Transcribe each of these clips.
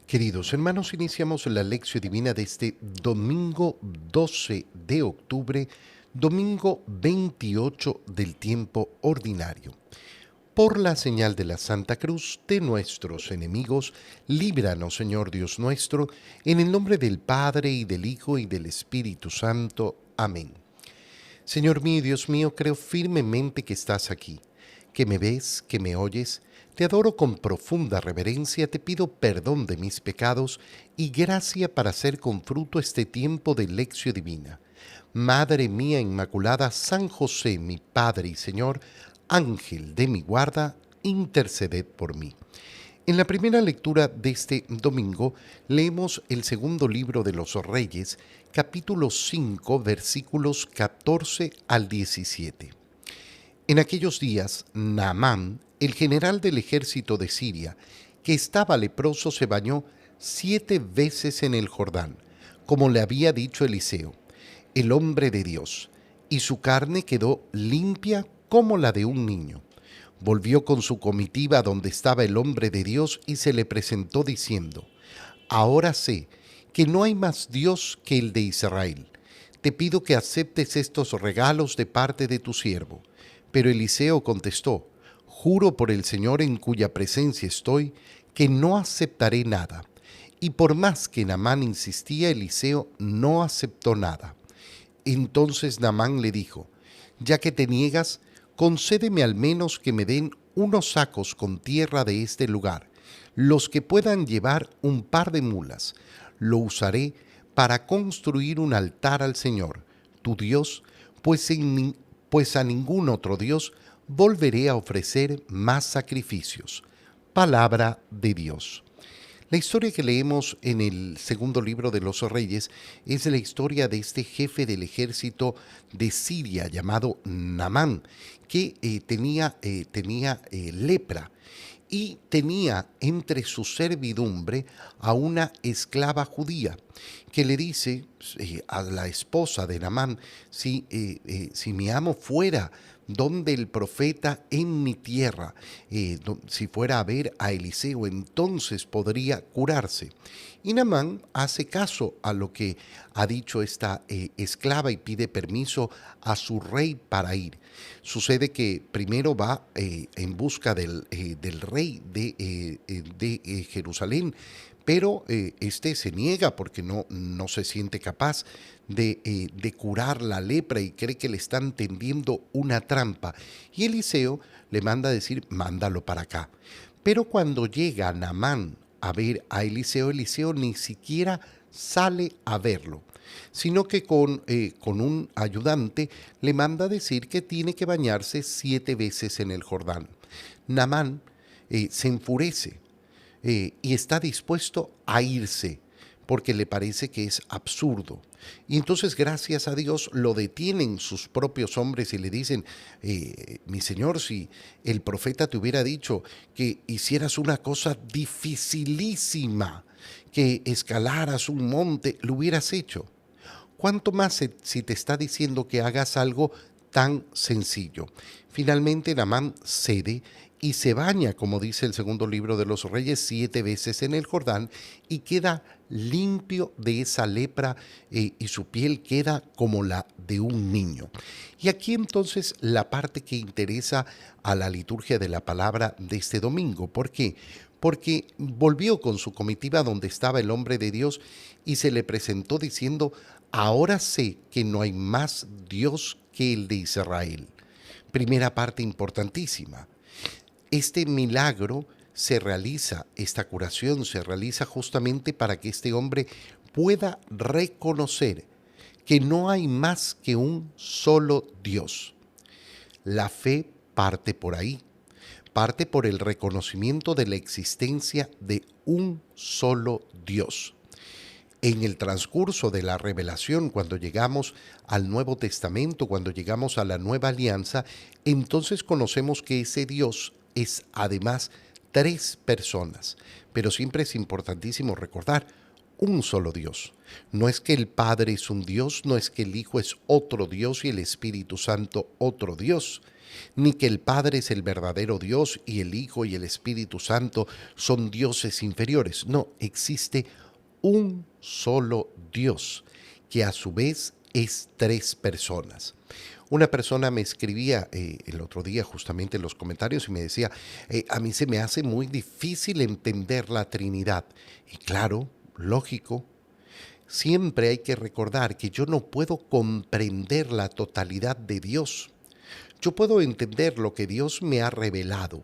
Queridos hermanos, iniciamos la lección divina de este domingo 12 de octubre, domingo 28 del tiempo ordinario. Por la señal de la Santa Cruz de nuestros enemigos, líbranos, Señor Dios nuestro, en el nombre del Padre, y del Hijo, y del Espíritu Santo. Amén. Señor mío y Dios mío, creo firmemente que estás aquí, que me ves, que me oyes. Te adoro con profunda reverencia, te pido perdón de mis pecados y gracia para hacer con fruto este tiempo de lección divina. Madre mía Inmaculada, San José, mi Padre y Señor, Ángel de mi guarda, interceded por mí. En la primera lectura de este domingo leemos el segundo libro de los Reyes, capítulo 5, versículos 14 al 17. En aquellos días, Naamán, el general del ejército de Siria, que estaba leproso, se bañó 7 veces en el Jordán, como le había dicho Eliseo, el hombre de Dios, y su carne quedó limpia como la de un niño. Volvió con su comitiva donde estaba el hombre de Dios y se le presentó diciendo: Ahora sé que no hay más Dios que el de Israel. Te pido que aceptes estos regalos de parte de tu siervo. Pero Eliseo contestó: Juro por el Señor en cuya presencia estoy, que no aceptaré nada. Y por más que Naamán insistía, Eliseo no aceptó nada. Entonces Naamán le dijo: Ya que te niegas, concédeme al menos que me den unos sacos con tierra de este lugar, los que puedan llevar un par de mulas. Lo usaré para construir un altar al Señor, tu Dios, pues a ningún otro Dios volveré a ofrecer más sacrificios. Palabra de Dios. La historia que leemos en el segundo libro de los Reyes es la historia de este jefe del ejército de Siria llamado Naamán, que tenía lepra y tenía entre su servidumbre a una esclava judía que le dice a la esposa de Naamán: si mi amo fuera donde el profeta en mi tierra, si fuera a ver a Eliseo, entonces podría curarse. Y Naamán hace caso a lo que ha dicho esta esclava y pide permiso a su rey para ir. Sucede que primero va en busca del rey de Jerusalén, pero este se niega porque no se siente capaz de curar la lepra y cree que le están tendiendo una trampa. Y Eliseo le manda a decir: mándalo para acá. Pero cuando llega Naamán a ver a Eliseo, Eliseo ni siquiera sale a verlo, sino que con un ayudante le manda a decir que tiene que bañarse 7 veces en el Jordán. Naamán se enfurece y está dispuesto a irse porque le parece que es absurdo. Y entonces, gracias a Dios, lo detienen sus propios hombres y le dicen: mi señor, si el profeta te hubiera dicho que hicieras una cosa dificilísima, que escalaras un monte, lo hubieras hecho. ¿Cuánto más si te está diciendo que hagas algo tan sencillo? Finalmente Naamán cede y se baña, como dice el segundo libro de los Reyes, 7 veces en el Jordán y queda limpio de esa lepra y su piel queda como la de un niño. Y aquí entonces la parte que interesa a la liturgia de la palabra de este domingo. ¿Por qué? Porque volvió con su comitiva donde estaba el hombre de Dios y se le presentó diciendo: Ahora sé que no hay más Dios que el de Israel. Primera parte importantísima. Este milagro se realiza, esta curación se realiza justamente para que este hombre pueda reconocer que no hay más que un solo Dios. La fe parte por ahí, parte por el reconocimiento de la existencia de un solo Dios. En el transcurso de la revelación, cuando llegamos al Nuevo Testamento, cuando llegamos a la Nueva Alianza, entonces conocemos que ese Dios es además 3 personas. Pero siempre es importantísimo recordar: un solo Dios. No es que el Padre es un Dios, no es que el Hijo es otro Dios y el Espíritu Santo otro Dios. ni que el Padre es el verdadero Dios y el Hijo y el Espíritu Santo son dioses inferiores. No, existe un solo Dios, que a su vez es tres personas. Una persona me escribía el otro día justamente en los comentarios y me decía, a mí se me hace muy difícil entender la Trinidad. Y claro, lógico, siempre hay que recordar que yo no puedo comprender la totalidad de Dios. Yo puedo entender lo que Dios me ha revelado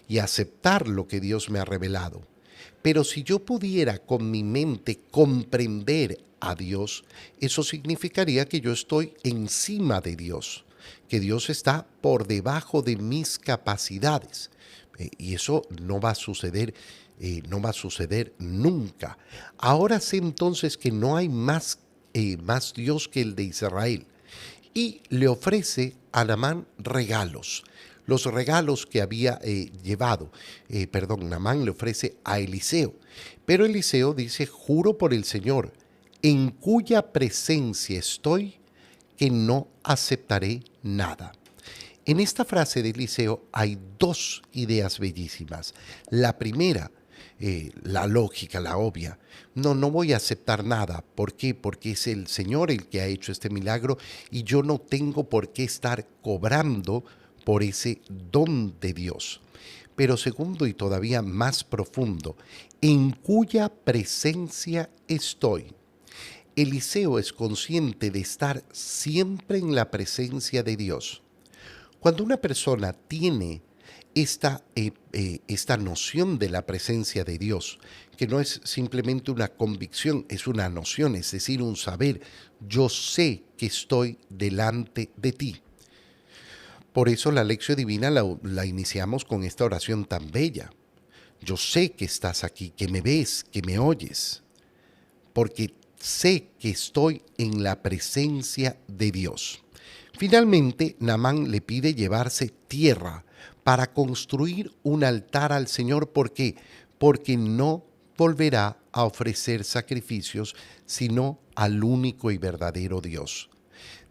y aceptar lo que Dios me ha revelado. Pero si yo pudiera con mi mente comprender a Dios, eso significaría que yo estoy encima de Dios, que Dios está por debajo de mis capacidades. Y eso no va a suceder, no va a suceder nunca. Ahora sé entonces que no hay más Dios que el de Israel. Y le ofrece a Naamán regalos. Los regalos que había llevado, Naamán le ofrece a Eliseo. Pero Eliseo dice, juro por el Señor, en cuya presencia estoy, que no aceptaré nada. En esta frase de Eliseo hay dos ideas bellísimas. La primera, la lógica, la obvia. No, no voy a aceptar nada. ¿Por qué? Porque es el Señor el que ha hecho este milagro y yo no tengo por qué estar cobrando por ese don de Dios. Pero segundo y todavía más profundo, en cuya presencia estoy. Eliseo es consciente de estar siempre en la presencia de Dios. Cuando una persona tiene esta noción de la presencia de Dios, que no es simplemente una convicción, es una noción, es decir, un saber, yo sé que estoy delante de ti. Por eso la lección divina la iniciamos con esta oración tan bella. Yo sé que estás aquí, que me ves, que me oyes, porque sé que estoy en la presencia de Dios. Finalmente, Naamán le pide llevarse tierra para construir un altar al Señor. ¿Por qué? Porque no volverá a ofrecer sacrificios, sino al único y verdadero Dios.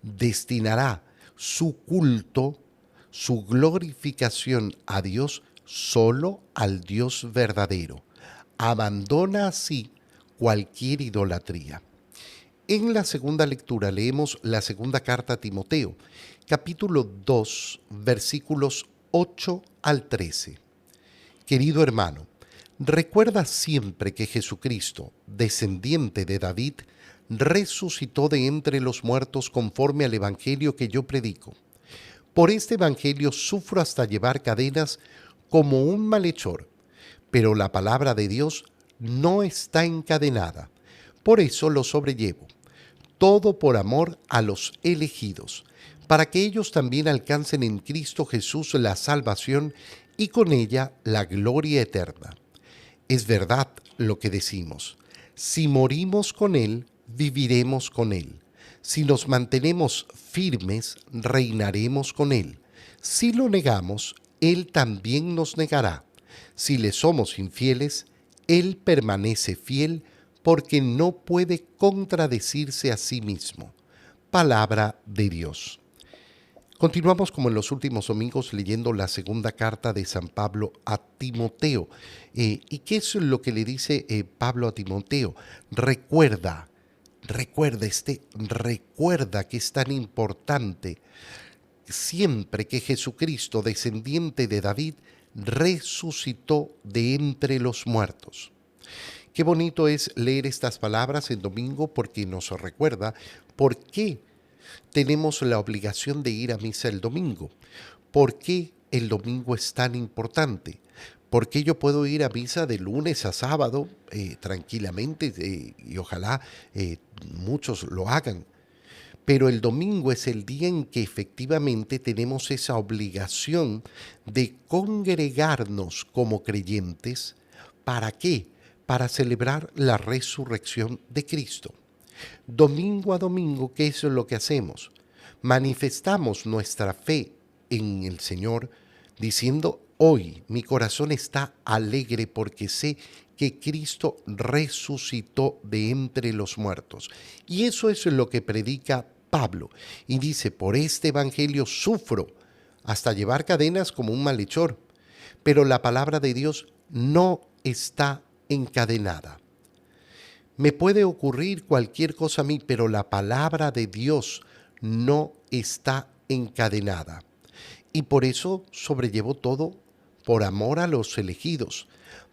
Destinará su culto, su glorificación a Dios, solo al Dios verdadero. Abandona así cualquier idolatría. En la segunda lectura leemos la segunda carta a Timoteo, capítulo 2, versículos 8 al 13. Querido hermano, recuerda siempre que Jesucristo, descendiente de David, resucitó de entre los muertos conforme al evangelio que yo predico. Por este evangelio sufro hasta llevar cadenas como un malhechor, pero la palabra de Dios no está encadenada. Por eso lo sobrellevo. Todo por amor a los elegidos, para que ellos también alcancen en Cristo Jesús la salvación y con ella la gloria eterna. Es verdad lo que decimos: si morimos con Él, viviremos con Él. Si nos mantenemos firmes, reinaremos con Él. Si lo negamos, Él también nos negará. Si le somos infieles, Él permanece fiel, porque no puede contradecirse a sí mismo. Palabra de Dios. Continuamos como en los últimos domingos leyendo la segunda carta de San Pablo a Timoteo. ¿Y qué es lo que le dice Pablo a Timoteo? Recuerda que es tan importante siempre que Jesucristo, descendiente de David, resucitó de entre los muertos. Qué bonito es leer estas palabras en domingo porque nos recuerda por qué tenemos la obligación de ir a misa el domingo. ¿Por qué el domingo es tan importante? ¿Por qué yo puedo ir a misa de lunes a sábado tranquilamente y ojalá muchos lo hagan? Pero el domingo es el día en que efectivamente tenemos esa obligación de congregarnos como creyentes. ¿Para qué? Para celebrar la resurrección de Cristo. Domingo a domingo, ¿qué es lo que hacemos? Manifestamos nuestra fe en el Señor diciendo: hoy mi corazón está alegre porque sé que Cristo resucitó de entre los muertos. Y eso es lo que predica Pablo. Y dice: por este evangelio sufro hasta llevar cadenas como un malhechor. Pero la palabra de Dios no está encadenada. Me puede ocurrir cualquier cosa a mí, pero la palabra de Dios no está encadenada. Y por eso sobrellevo todo por amor a los elegidos,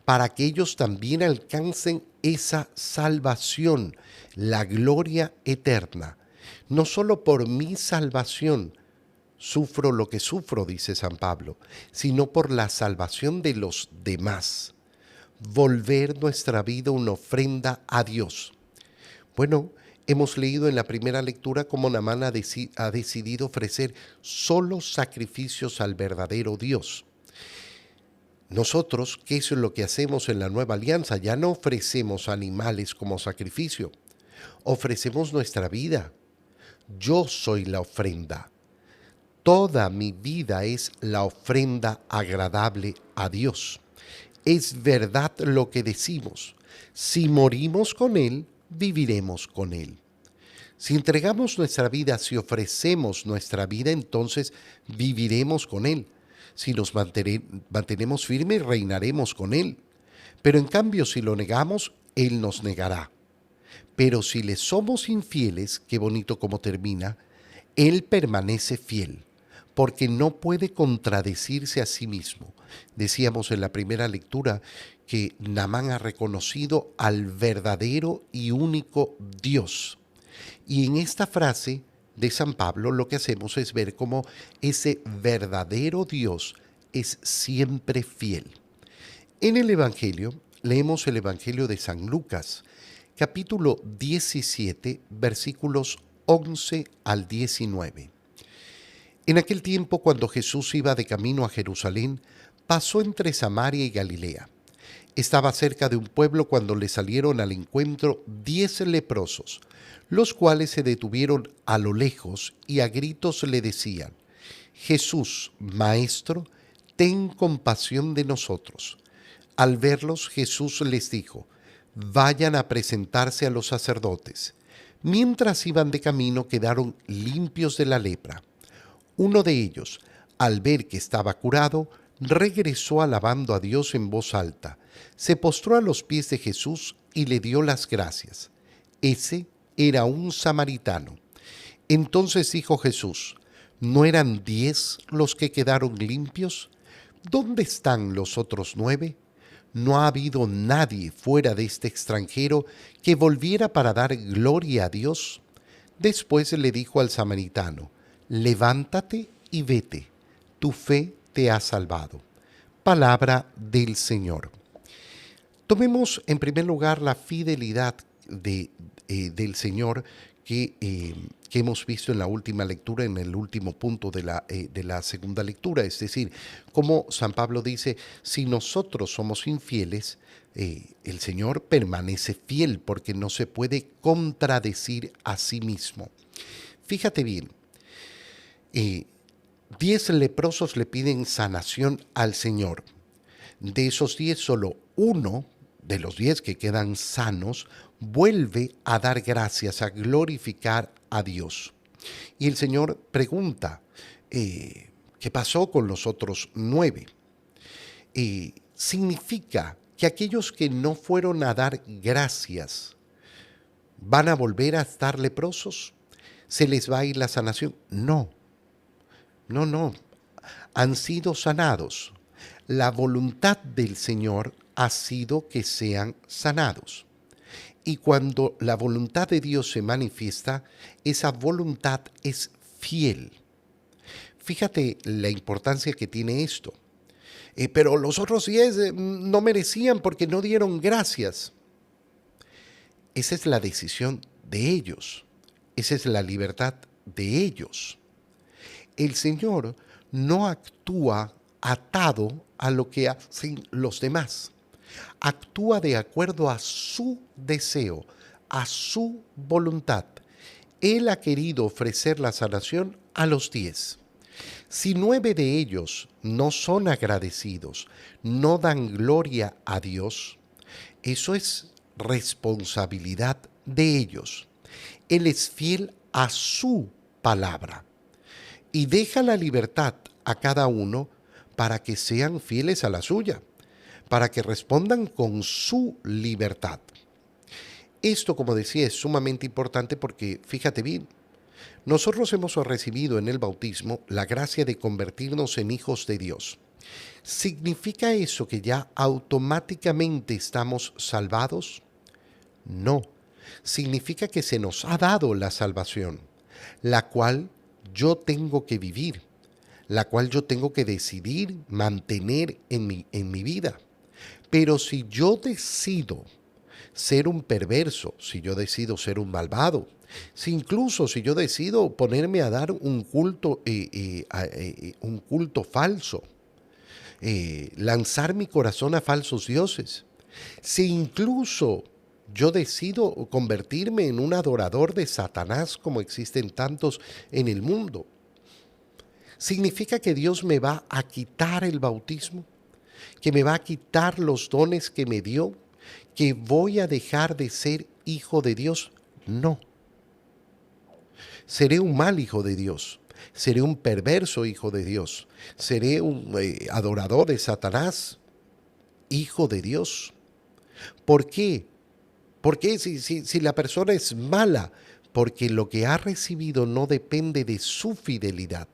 para que ellos también alcancen esa salvación, la gloria eterna. No solo por mi salvación sufro lo que sufro, dice San Pablo, sino por la salvación de los demás. Volver nuestra vida una ofrenda a Dios. Bueno, hemos leído en la primera lectura cómo Naamán ha decidido ofrecer solo sacrificios al verdadero Dios. Nosotros, ¿qué es lo que hacemos en la nueva alianza? Ya no ofrecemos animales como sacrificio, ofrecemos nuestra vida. Yo soy la ofrenda. Toda mi vida es la ofrenda agradable a Dios. Es verdad lo que decimos. Si morimos con Él, viviremos con Él. Si entregamos nuestra vida, si ofrecemos nuestra vida, entonces viviremos con Él. Si nos mantenemos firmes, reinaremos con Él. Pero en cambio, si lo negamos, Él nos negará. Pero si le somos infieles, qué bonito como termina, Él permanece fiel, porque no puede contradecirse a sí mismo. Decíamos en la primera lectura que Naamán ha reconocido al verdadero y único Dios. Y en esta frase de San Pablo lo que hacemos es ver cómo ese verdadero Dios es siempre fiel. En el Evangelio, leemos el Evangelio de San Lucas, capítulo 17, versículos 11 al 19. En aquel tiempo, cuando Jesús iba de camino a Jerusalén, pasó entre Samaria y Galilea. Estaba cerca de un pueblo cuando le salieron al encuentro 10 leprosos, los cuales se detuvieron a lo lejos y a gritos le decían: Jesús, Maestro, ten compasión de nosotros. Al verlos, Jesús les dijo: vayan a presentarse a los sacerdotes. Mientras iban de camino, quedaron limpios de la lepra. Uno de ellos, al ver que estaba curado, regresó alabando a Dios en voz alta. Se postró a los pies de Jesús y le dio las gracias. Ese era un samaritano. Entonces dijo Jesús: ¿no eran 10 los que quedaron limpios? ¿Dónde están los otros 9? No ha habido nadie fuera de este extranjero que volviera para dar gloria a Dios. Después le dijo al samaritano: levántate y vete, tu fe te ha salvado. Palabra del Señor. Tomemos en primer lugar la fidelidad del Señor que hemos visto en la última lectura, en el último punto de la segunda lectura. Es decir, como San Pablo dice, si nosotros somos infieles, el Señor permanece fiel porque no se puede contradecir a sí mismo. Fíjate bien, 10 leprosos le piden sanación al Señor. De esos 10, solo uno de los 10 que quedan sanos vuelve a dar gracias, a glorificar a Dios. Y el Señor pregunta, ¿qué pasó con los otros 9? ¿Significa que aquellos que no fueron a dar gracias van a volver a estar leprosos? ¿Se les va a ir la sanación? No, no. Han sido sanados. La voluntad del Señor ha sido que sean sanados. Y cuando la voluntad de Dios se manifiesta, esa voluntad es fiel. Fíjate la importancia que tiene esto. Pero los otros 10 no merecían porque no dieron gracias. Esa es la decisión de ellos. Esa es la libertad de ellos. El Señor no actúa atado a lo que hacen los demás. Actúa de acuerdo a su deseo, a su voluntad. Él ha querido ofrecer la sanación a los 10. Si 9 de ellos no son agradecidos, no dan gloria a Dios, eso es responsabilidad de ellos. Él es fiel a su palabra y deja la libertad a cada uno para que sean fieles a la suya, para que respondan con su libertad. Esto, como decía, es sumamente importante porque, fíjate bien, nosotros hemos recibido en el bautismo la gracia de convertirnos en hijos de Dios. ¿Significa eso que ya automáticamente estamos salvados? No. Significa que se nos ha dado la salvación, la cual yo tengo que vivir, la cual yo tengo que decidir mantener en mi vida. Pero si yo decido ser un perverso, si yo decido ser un malvado, si incluso si yo decido ponerme a dar un culto falso, lanzar mi corazón a falsos dioses, si incluso yo decido convertirme en un adorador de Satanás como existen tantos en el mundo, ¿significa que Dios me va a quitar el bautismo? ¿Que me va a quitar los dones que me dio? ¿Que voy a dejar de ser hijo de Dios? No. Seré un mal hijo de Dios. Seré un perverso hijo de Dios. Seré un adorador de Satanás, hijo de Dios. ¿Por qué? ¿Por qué si la persona es mala? Porque lo que ha recibido no depende de su fidelidad.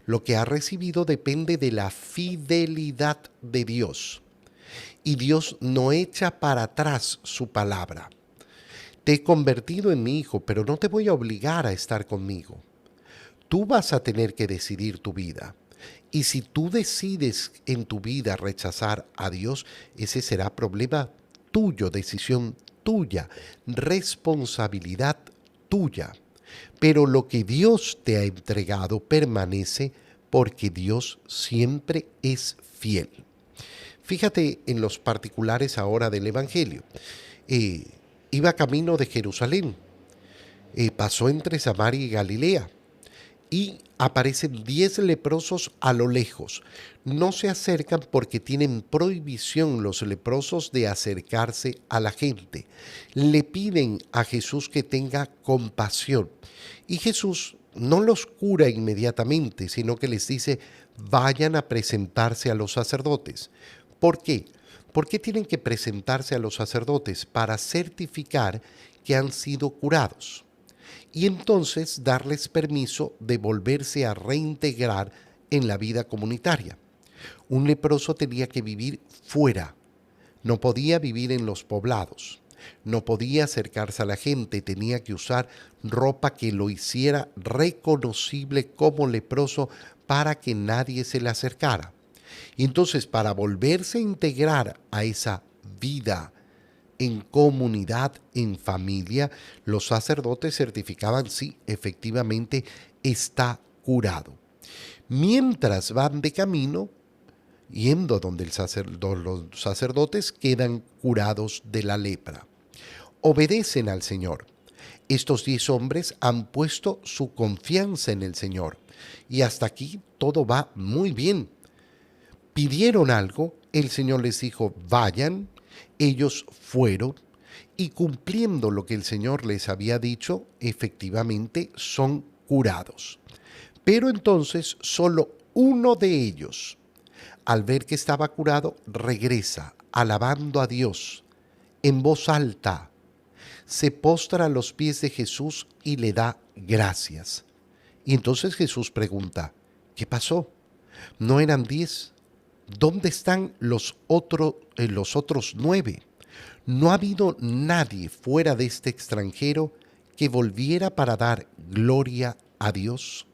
Lo que ha recibido depende de la fidelidad de Dios. Y Dios no echa para atrás su palabra. Te he convertido en mi hijo, pero no te voy a obligar a estar conmigo. Tú vas a tener que decidir tu vida. Y si tú decides en tu vida rechazar a Dios, ese será problema tuyo, decisión tuya, responsabilidad tuya. Pero lo que Dios te ha entregado permanece porque Dios siempre es fiel. Fíjate en los particulares ahora del Evangelio. Iba camino de Jerusalén, pasó entre Samaria y Galilea, y aparecen 10 leprosos a lo lejos. No se acercan porque tienen prohibición los leprosos de acercarse a la gente. Le piden a Jesús que tenga compasión. Y Jesús no los cura inmediatamente, sino que les dice, vayan a presentarse a los sacerdotes. ¿Por qué? ¿Por qué tienen que presentarse a los sacerdotes? Para certificar que han sido curados. Y entonces darles permiso de volverse a reintegrar en la vida comunitaria. Un leproso tenía que vivir fuera, no podía vivir en los poblados, no podía acercarse a la gente, tenía que usar ropa que lo hiciera reconocible como leproso para que nadie se le acercara. Y entonces, para volverse a integrar a esa vida en comunidad, en familia, los sacerdotes certificaban si efectivamente está curado. Mientras van de camino, yendo donde los sacerdotes quedan curados de la lepra. Obedecen al Señor. Estos 10 hombres han puesto su confianza en el Señor. Y hasta aquí todo va muy bien. Pidieron algo, el Señor les dijo, vayan. Ellos fueron y cumpliendo lo que el Señor les había dicho, efectivamente son curados. Pero entonces solo uno de ellos, al ver que estaba curado, regresa alabando a Dios en voz alta. Se postra a los pies de Jesús y le da gracias. Y entonces Jesús pregunta, ¿qué pasó? ¿No eran 10? ¿Dónde están los otros 9? No ha habido nadie fuera de este extranjero que volviera para dar gloria a Dios.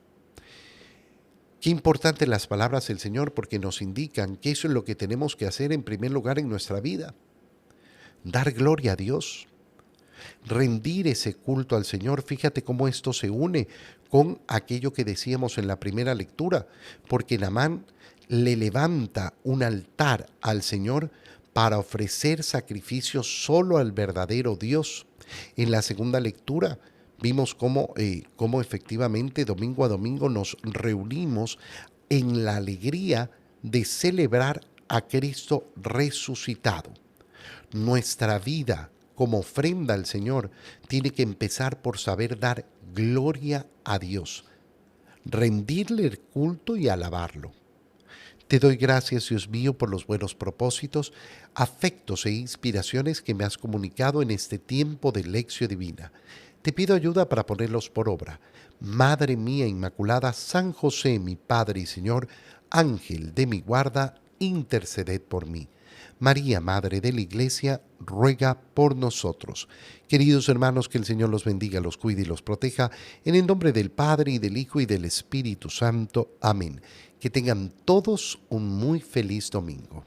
Qué importantes las palabras del Señor porque nos indican que eso es lo que tenemos que hacer en primer lugar en nuestra vida. Dar gloria a Dios. Rendir ese culto al Señor. Fíjate cómo esto se une con aquello que decíamos en la primera lectura, porque Naamán le levanta un altar al Señor para ofrecer sacrificios solo al verdadero Dios. En la segunda lectura vimos cómo efectivamente domingo a domingo nos reunimos en la alegría de celebrar a Cristo resucitado. Nuestra vida como ofrenda al Señor tiene que empezar por saber dar gloria a Dios. rendirle el culto y alabarlo. Te doy gracias, Dios mío, por los buenos propósitos, afectos e inspiraciones que me has comunicado en este tiempo de lección divina. Te pido ayuda para ponerlos por obra. Madre mía Inmaculada, San José, mi Padre y Señor, Ángel de mi guarda, interceded por mí. María, Madre de la Iglesia, ruega por nosotros. Queridos hermanos, que el Señor los bendiga, los cuide y los proteja, en el nombre del Padre, y del Hijo, y del Espíritu Santo. Amén. Que tengan todos un muy feliz domingo.